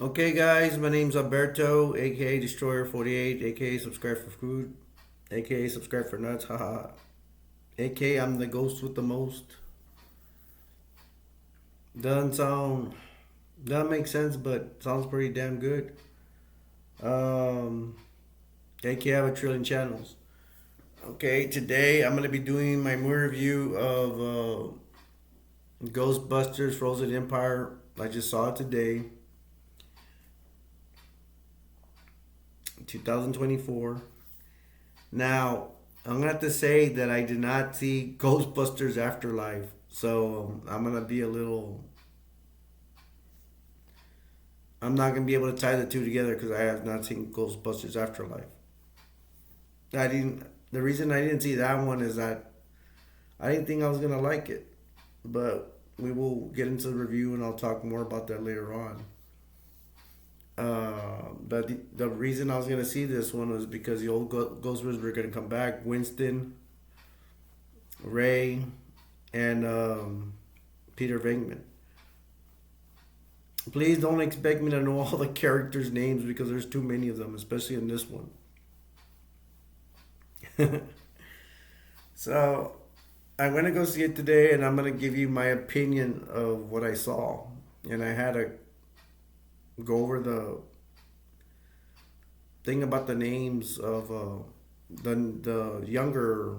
Okay, guys, my name's Alberto, aka Destroyer 48, aka Subscribe for Food, aka Subscribe for Nuts, haha. aka I'm the ghost with the most. Doesn't sound, doesn't make sense, but sounds pretty damn good. Um, aka I have a trillion channels. Okay, today I'm gonna be doing my movie review of Ghostbusters Frozen Empire. I just saw it today, 2024. Now, I'm gonna have to say that I did not see Ghostbusters Afterlife, so I'm gonna be a little. I'm not gonna be able to tie the two together because I have not seen Ghostbusters Afterlife. I didn't. The reason I didn't see that one is that I didn't think I was gonna like it, but we will get into the review and I'll talk more about that later on. But the reason I was gonna see this one was because the old Ghostbusters were gonna come back. Winston, Ray, and Peter Venkman. Please don't expect me to know all the characters' names because there's too many of them, especially in this one. So I'm gonna go see it today, and I'm gonna give you my opinion of what I saw. And I had to go over the thing about the names of the younger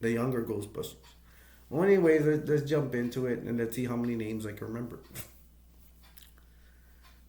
Ghostbusters. Well, anyways, let's jump into it and let's see how many names I can remember.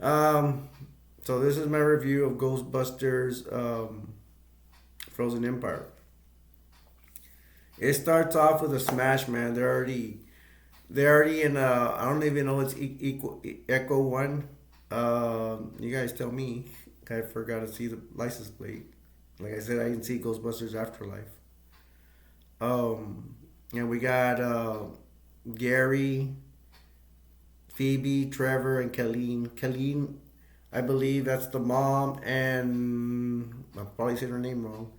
Um, so this is my review of Ghostbusters Frozen Empire. It starts off with a smash, man. They're already in I don't even know it's Echo One. You guys tell me. I forgot to see the license plate. Like I said, I didn't see Ghostbusters Afterlife. And we got Gary, Phoebe, Trevor, and Colleen. Colleen, I believe that's the mom, and I probably said her name wrong.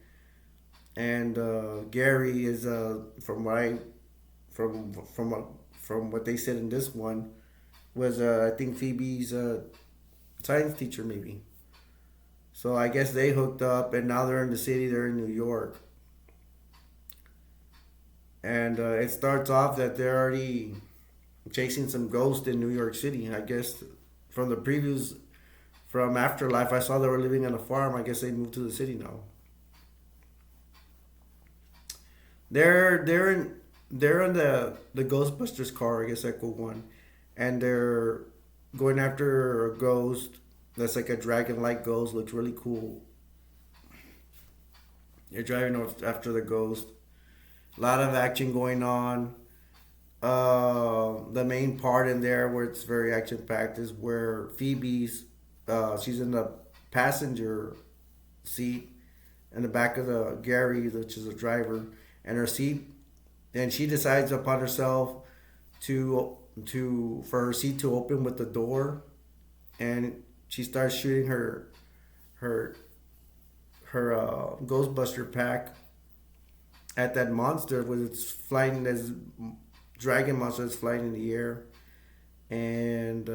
And Gary is from what they said in this one was I think Phoebe's science teacher maybe. So I guess they hooked up, and now they're in the city. They're in New York, and it starts off that they're already chasing some ghosts in New York City. I guess from the previews from Afterlife, I saw they were living on a farm. I guess they moved to the city now. They're in the Ghostbusters car, I guess Echo One, and they're going after a ghost that's like a dragon-like ghost. Looks really cool. You're driving after the ghost. A lot of action going on. The main part in there where it's very action packed is where she's in the passenger seat in the back of the Gary, which is a driver, and her seat, and she decides upon herself to for her seat to open with the door, and she starts shooting her Ghostbuster pack at that monster with its flying this dragon monster that's flying in the air, and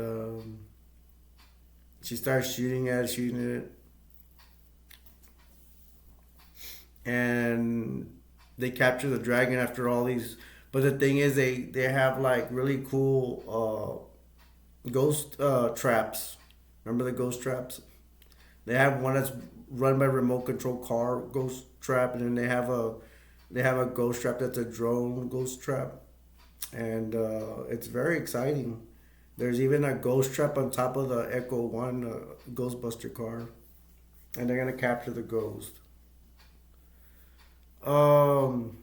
she starts shooting it, and they capture the dragon after all these. But the thing is, they have like really cool ghost traps. Remember the ghost traps? They have one that's run by remote control car ghost trap, and then they have a ghost trap that's a drone ghost trap, and it's very exciting. There's even a ghost trap on top of the Echo One Ghostbuster car, and they're gonna capture the ghost. Um,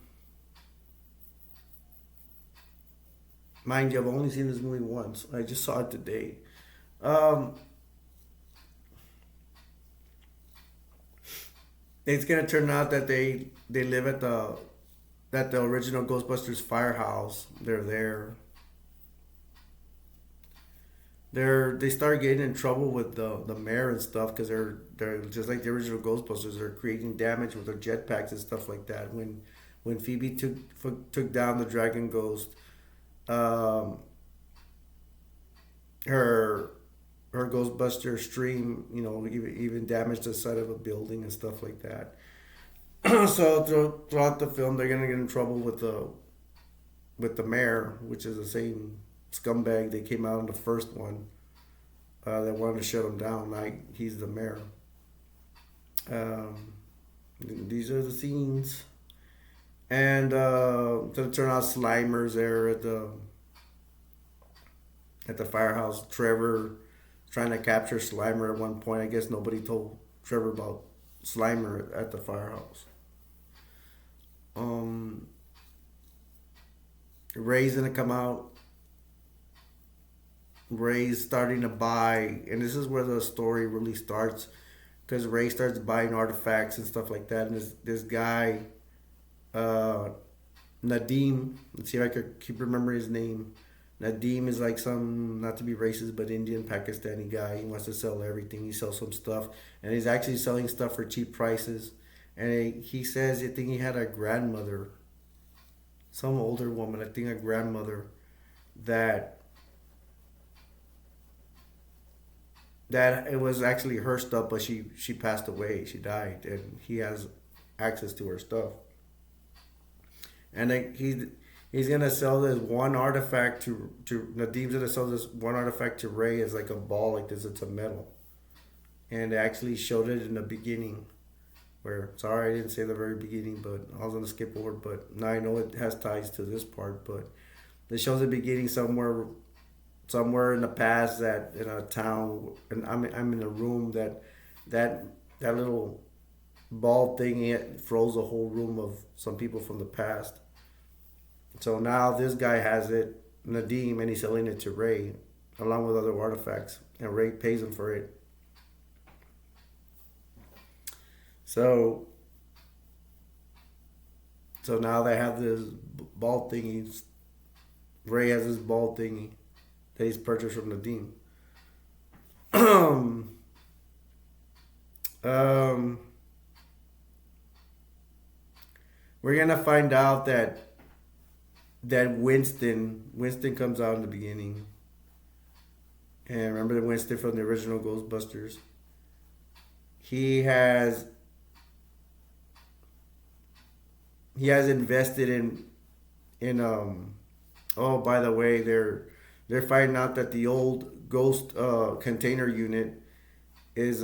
Mind you, I've only seen this movie once. I just saw it today. Um, it's gonna turn out that they live at the original Ghostbusters firehouse. They're there. They start getting in trouble with the mayor and stuff because they're just like the original Ghostbusters. They're creating damage with their jetpacks and stuff like that. When Phoebe took down the dragon ghost, um, her her Ghostbuster stream, even damaged the side of a building and stuff like that. So throughout the film, they're gonna get in trouble with the mayor, which is the same scumbag they came out in the first one. That wanted to shut him down. Like he's the mayor. Um, these are the scenes, and to turn out Slimer's there at the firehouse. Trevor trying to capture Slimer at one point. I guess nobody told Trevor about Slimer at the firehouse. Um, Ray's gonna come out. Ray's starting to buy, and this is where the story really starts, because Ray starts buying artifacts and stuff like that. And this guy, uh, Nadim. Let's see if I could keep remembering his name. Nadim is like some, not to be racist, but Indian Pakistani guy. He wants to sell everything. He sells some stuff, and he's actually selling stuff for cheap prices. And he says, I think he had a grandmother, some older woman, I think a grandmother, that that it was actually her stuff, but she passed away. She died, and he has access to her stuff. And like he's gonna sell this one artifact to Nadim's gonna sell this one artifact to Ray as like a ball like this. It's a metal, and they actually showed it in the beginning. Where sorry I didn't say the very beginning, but I was gonna skip over. But now I know it has ties to this part. But it shows the beginning somewhere in the past, that in a town, and I'm in a room that that little ball thing, it froze a whole room of some people from the past. So now this guy has it, Nadim, and he's selling it to Ray, along with other artifacts, and Ray pays him for it. So so now they have this ball thingy. Ray has this ball thingy that he's purchased from Nadim. um, we're gonna find out that Winston comes out in the beginning, and remember the Winston from the original Ghostbusters. He has he has invested in. Oh, by the way, they're finding out that the old ghost container unit is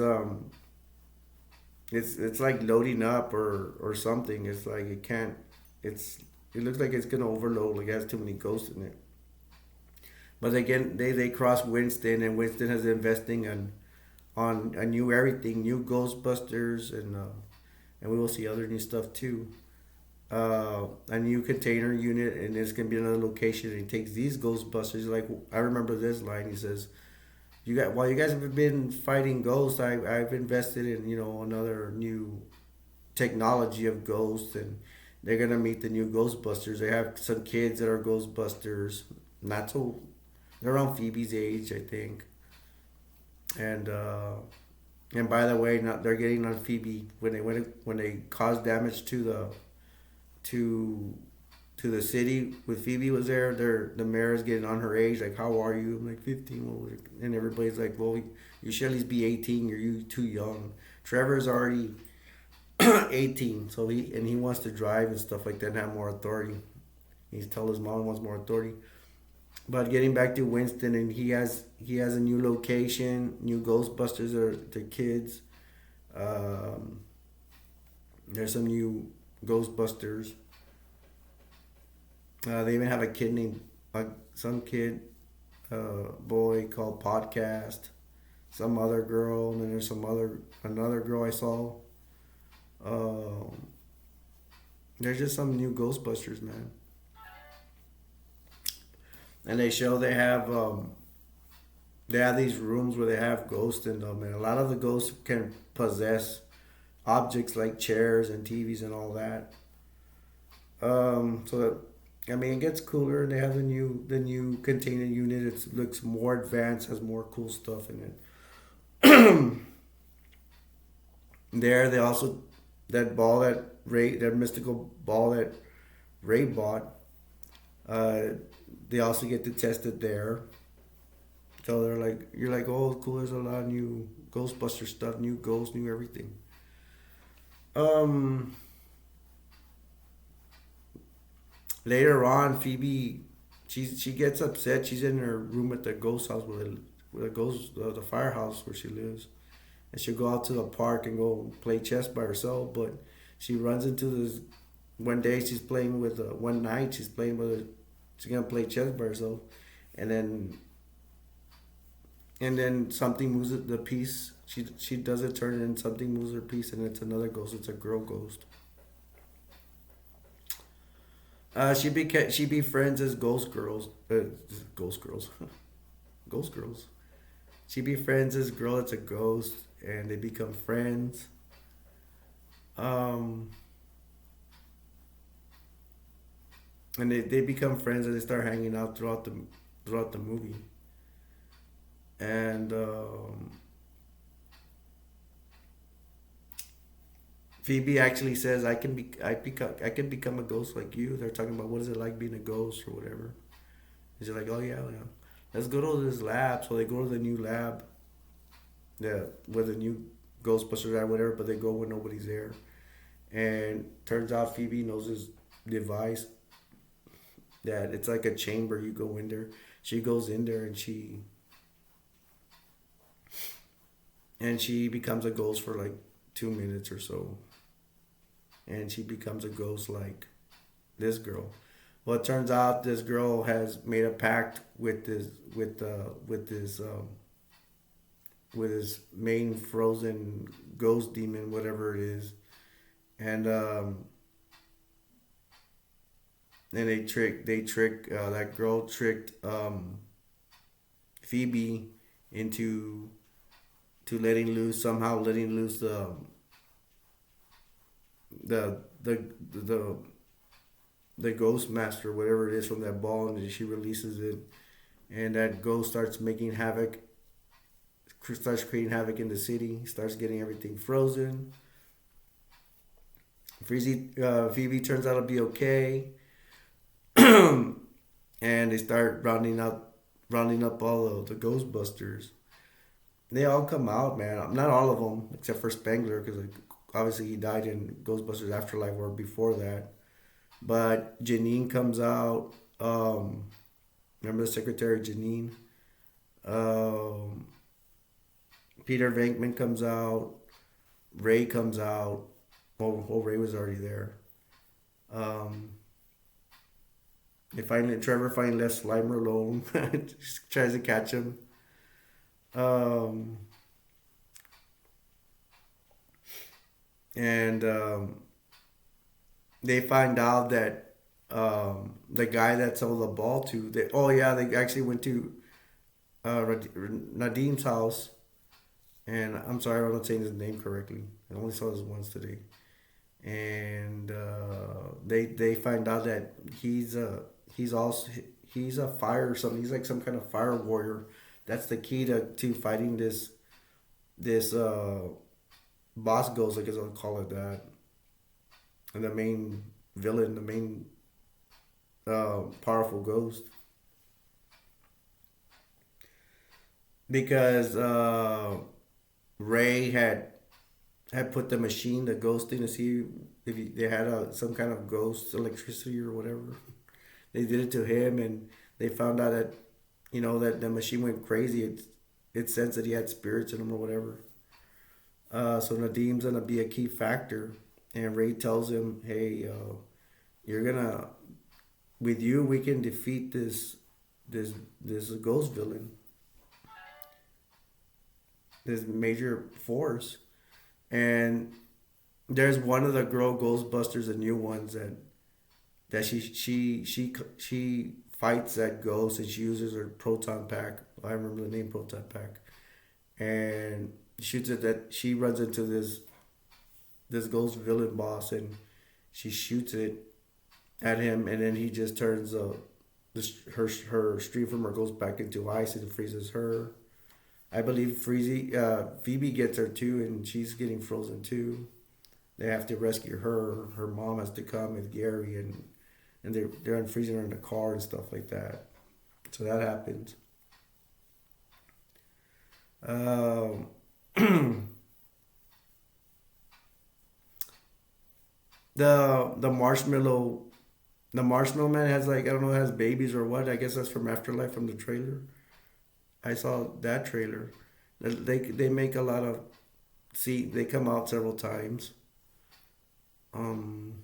it's like loading up or something. It's like it can't. It's it looks like it's gonna overload. Like it has too many ghosts in it. But again, they cross Winston, and Winston has investing on a new everything, new Ghostbusters, and we will see other new stuff too. A new container unit, and it's gonna be another location. And he takes these Ghostbusters. Like I remember this line. He says, "You got while you guys have been fighting ghosts, I've invested in another new technology of ghosts, and they're gonna meet the new Ghostbusters. They have some kids that are Ghostbusters, not so they're around Phoebe's age, I think, and." And by the way, not they're getting on Phoebe when they cause damage to to the city with Phoebe was there. The mayor is getting on her age, like, how are you? I'm like 15. Well, and everybody's like, well, you should at least be 18. You're too young. Trevor's already 18, so he wants to drive and stuff like that and have more authority. He's telling his mom he wants more authority. But getting back to Winston, and he has a new location, new Ghostbusters are the kids. Um, there's some new Ghostbusters. They even have a kid named some kid boy called Podcast. Some other girl, and then there's another girl I saw. Um, there's just some new Ghostbusters, man. And they have these rooms where they have ghosts in them, and a lot of the ghosts can possess objects like chairs and TVs and all that. So that, I mean, it gets cooler, and they have the new container unit. It looks more advanced, has more cool stuff in it. There, they also that mystical ball that Ray bought. Uh, they also get to test it there. So they're like, you're like, oh, cool. There's a lot of new Ghostbuster stuff, new ghosts, new everything. Um, Later on, Phoebe, she gets upset. She's in her room at the ghost house with a ghost, the firehouse where she lives, and she'll go out to the park and go play chess by herself. But she runs into this one day. She's playing with one night. She's playing with a, she's gonna play chess by herself, and then something moves the piece. She does a turn and something moves her piece, and it's another ghost. It's a girl ghost. She befriends as ghost girls, ghost girls. She befriends this girl that's a ghost, and they become friends. Um, and they become friends, and they start hanging out throughout the movie. And Phoebe actually says, I can become a ghost like you." They're talking about what is it like being a ghost or whatever. And she's like, "Oh yeah, yeah. Let's go to this lab." So they go to the new lab, yeah, where the new Ghostbusters are, whatever. But they go when nobody's there, and turns out Phoebe knows this device that it's like a chamber. You go in there. She goes in there and she becomes a ghost for like 2 minutes or so, and she becomes a ghost like this girl. Well, it turns out this girl has made a pact with his main frozen ghost demon, whatever it is, and and that girl tricked Phoebe into to letting loose the the the the ghost master, whatever it is, from that ball, and she releases it, and that ghost starts creating havoc in the city, starts getting everything frozen. Phoebe turns out to be okay, and they start rounding up all of the Ghostbusters. They all come out, man. Not all of them, except for Spangler, because like, obviously he died in Ghostbusters Afterlife or before that. But Janine comes out. Remember the secretary Janine? Um, Peter Venkman comes out. Ray comes out. Well, Ray was already there. Um, Trevor finally left Slimer alone. Just tries to catch him. Um, and They find out that the guy that sold the ball to, oh yeah, they actually went to Nadim's house, and I'm sorry I'm not saying his name correctly. I only saw this once today, and they find out that he's also he's a fire or something. He's like some kind of fire warrior. That's the key to fighting this boss ghost, I guess I'll call it that, and the main villain, the main powerful ghost, because Ray had put the machine, the ghost thing, to see if they had some kind of ghost electricity or whatever. They did it to him, and they found out that that the machine went crazy. It sensed that he had spirits in him or whatever. So Nadim's gonna be a key factor, and Ray tells him, "Hey, you're gonna with you we can defeat this this ghost villain, this major force." And there's one of the girl Ghostbusters, the new ones, that she fights that ghost, and she uses her proton pack. I remember the name, proton pack, and shoots it. That she runs into this ghost villain boss, and she shoots it at him, and then he just turns her stream from her goes back into ice and freezes her. I believe Phoebe gets her too, and she's getting frozen too. They have to rescue her. Her mom has to come with Gary, and they're unfreezing her in the car and stuff like that. So that happens. Um, the the marshmallow man has like, I don't know, has babies or what. I guess that's from Afterlife from the trailer. I saw that trailer. They make a lot of, see, they come out several times. Um,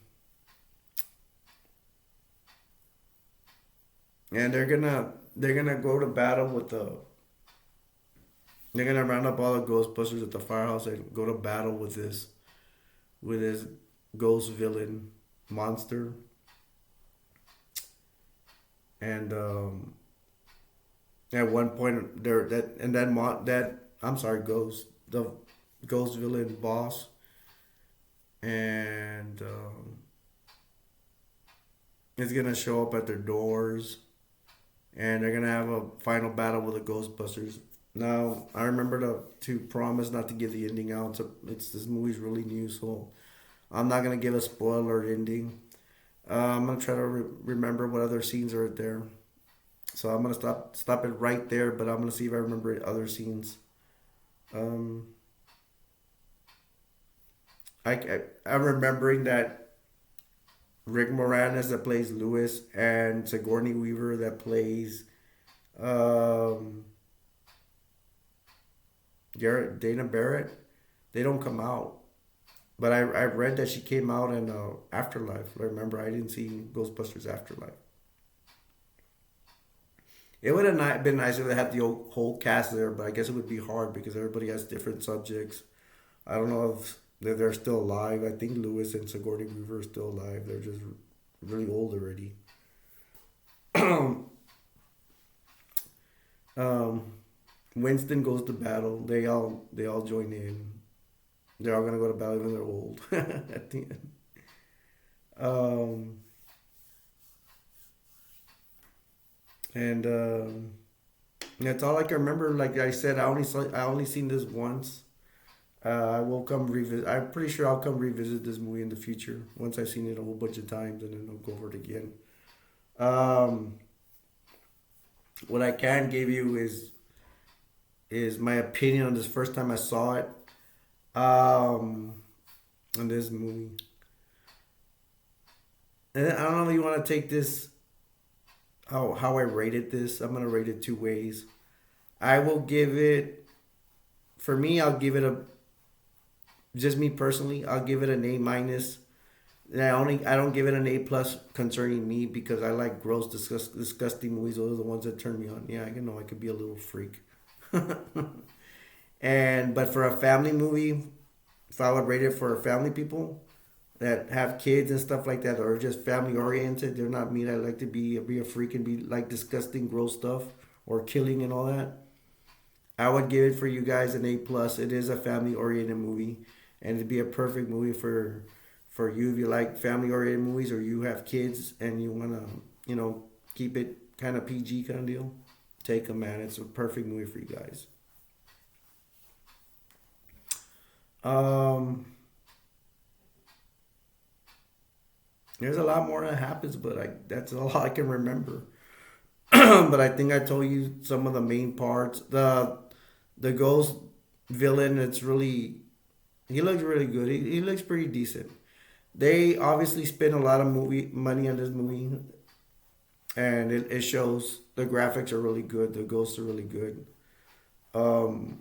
and they're gonna go to battle with the they're gonna round up all the Ghostbusters at the firehouse and go to battle with this ghost villain monster. And at one point there that and that that I'm sorry, ghost, the ghost villain boss, and is gonna show up at their doors, and they're gonna have a final battle with the Ghostbusters. Now I remember to promise not to give the ending out. So it's this movie's really new, so I'm not gonna give a spoiler ending. I'm gonna try to remember what other scenes are there. So I'm gonna stop it right there. But I'm gonna see if I remember other scenes. Um, I'm remembering that Rick Moranis that plays Lewis and Sigourney Weaver that plays um, Garrett Dana Barrett. They don't come out. But I read that she came out in Afterlife. I remember I didn't see Ghostbusters Afterlife. It would have not been nice if they had the whole cast there, but I guess it would be hard because everybody has different subjects. I don't know if they're still alive. I think Lewis and Sigourney Weaver are still alive. They're just really old already. um, Winston goes to battle. They all join in. They're all gonna go to battle even they're old at the end. Um, and That's all I can remember. Like I said, I only seen this once. I will come revisit. I'm pretty sure I'll come revisit this movie in the future once I've seen it a whole bunch of times, and then I'll go over it again. Um, what I can give you is my opinion on this first time I saw it. Um, on this movie, and I don't know if you want to take this how I rated this. I'm gonna rate it two ways. I will give it for me. I'll give it a just me personally. I'll give it an A minus. And I don't give it an A plus concerning me because I like gross, disgusting movies. Those are the ones that turn me on. Yeah, I know I could be a little freak. And but for a family movie, if I would rate it for family people that have kids and stuff like that, or just family oriented, they're not me. I like to be a freak and be like disgusting, gross stuff or killing and all that. I would give it for you guys an A plus. It is a family oriented movie, and it'd be a perfect movie for you if you like family oriented movies or you have kids and you wanna keep it kind of PG kind of deal. Take a man. It's a perfect movie for you guys. Um, there's a lot more that happens, but that's all I can remember. But I think I told you some of the main parts. The ghost villain, it's really he looks really good. He looks pretty decent. They obviously spent a lot of movie money on this movie, and it shows. The graphics are really good. The ghosts are really good. Um,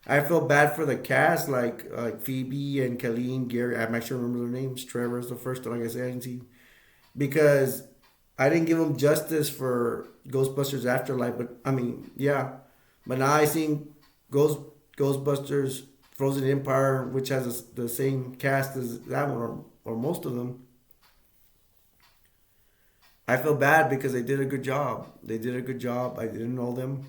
I feel bad for the cast, like Phoebe and Colleen, Gary. I'm not sure remember their names. Trevor is the first one. Like I said, I didn't see because I didn't give them justice for Ghostbusters Afterlife. But I mean, yeah. But now I seen Ghost Ghostbusters Frozen Empire, which has the same cast as that one, or most of them. I feel bad because they did a good job. They did a good job. I didn't know them.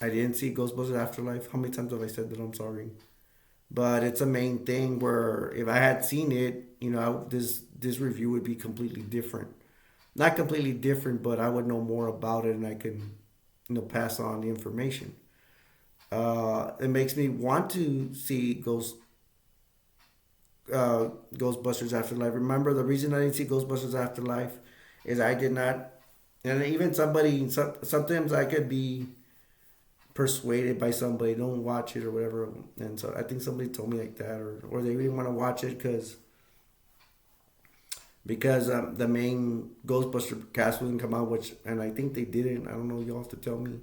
I didn't see Ghostbusters Afterlife. How many times have I said that? I'm sorry. But it's a main thing where if I had seen it, this review would be completely different. Not completely different, but I would know more about it and I can, pass on the information. It makes me want to see Ghostbusters Afterlife. Remember, the reason I didn't see Ghostbusters Afterlife is I did not. And even somebody, sometimes I could be persuaded by somebody, don't watch it or whatever. And so I think somebody told me like that, or they really want to watch it because the main Ghostbuster cast wouldn't come out, which, and I think they didn't. I don't know. You'll have to tell me.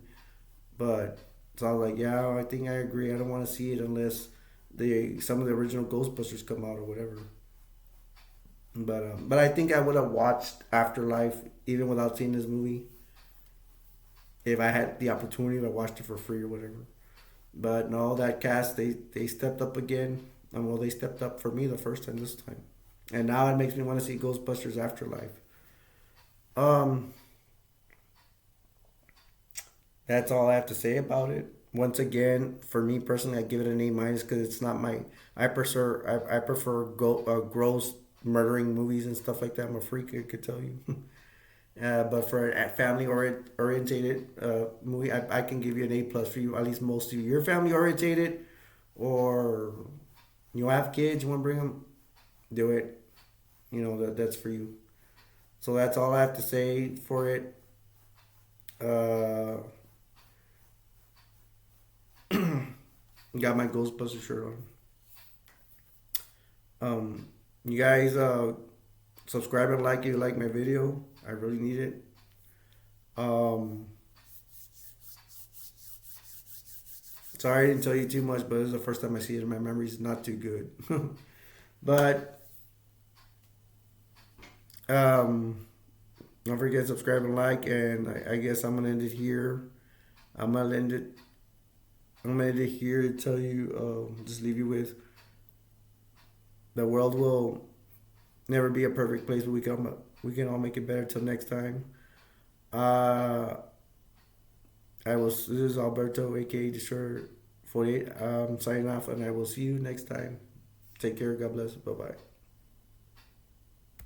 But so I was like, yeah, I think I agree. I don't want to see it unless some of the original Ghostbusters come out or whatever. But I think I would have watched Afterlife even without seeing this movie if I had the opportunity to watch it for free or whatever. But no, that cast they stepped up again. And well, they stepped up for me the first time this time, and now it makes me want to see Ghostbusters Afterlife. Um, that's all I have to say about it. Once again, for me personally, I give it an A minus because it's not my. I prefer gross murdering movies and stuff like that. I'm a freak. I could tell you. But for a family orientated movie, I can give you an A plus for you. At least most of you. You're family orientated, or you have kids. You want to bring them, do it. That's for you. So that's all I have to say for it. Uh, got my Ghostbuster shirt on. You guys subscribe and like if you like my video. I really need it. Um, Sorry I didn't tell you too much, but this is the first time I see it, and my memory's not too good. But um, don't forget to subscribe and like, and I guess I'm gonna end it here. I'm gonna end it. I'm gonna end it here to tell you, just leave you with the world will never be a perfect place, but we can all make it better. Till next time. Uh, This is Alberto, aka Destroyer 48. Signing off, and I will see you next time. Take care. God bless. Bye bye.